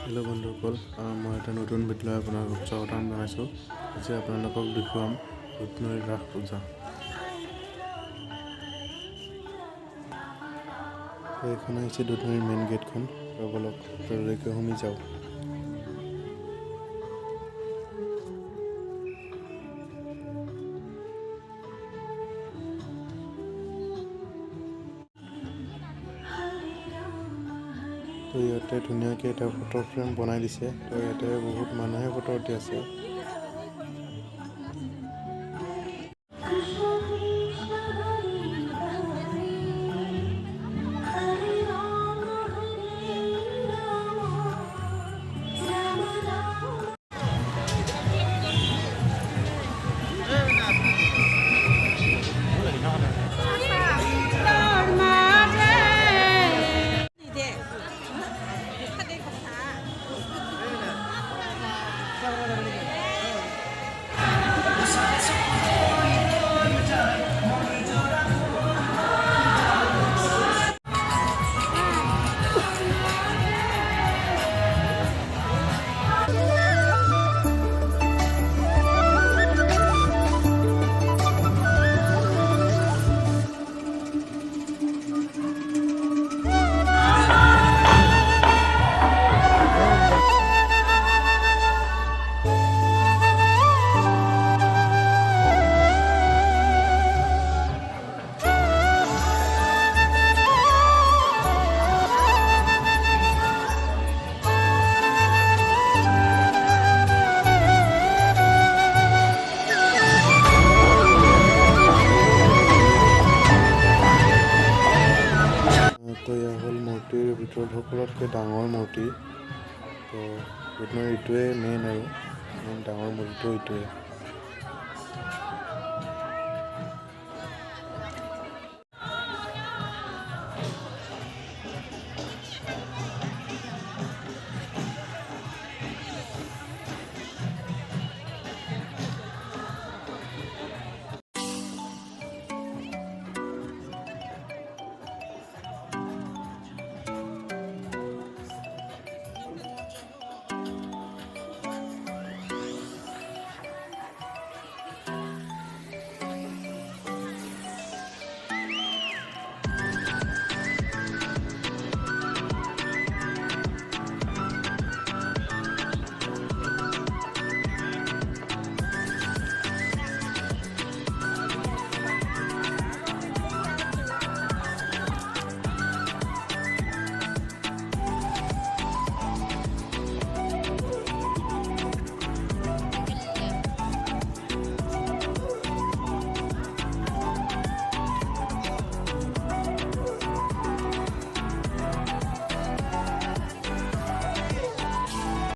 Hello' বন্ধুসকল, মই এটা নতুন ভিডিঅ'লৈ আপোনালোকক স্বাগতম জনাইছোঁ। আজি আপোনালোকক দেখুৱাম দুধনৈ ৰাস পূজা। এইখন হৈছে দুধনৈৰ মেইন গেটখন। বলক ভিতৰলৈকে সোমাই যাওঁ। তো ইয়াতে ধুনীয়াকৈ এটা ফটো ফ্ৰেম বনাই দিছে। তো ইয়াতে বহুত মানুহে ফটো উঠি আছে। তো এয়া হ'ল মূৰ্তিৰ ভিতৰত সকলোতকৈ ডাঙৰ মূৰ্তি। তো দুধনৈৰ এইটোৱে মেইন আৰু ডাঙৰ মূৰ্তিটো এইটোৱে।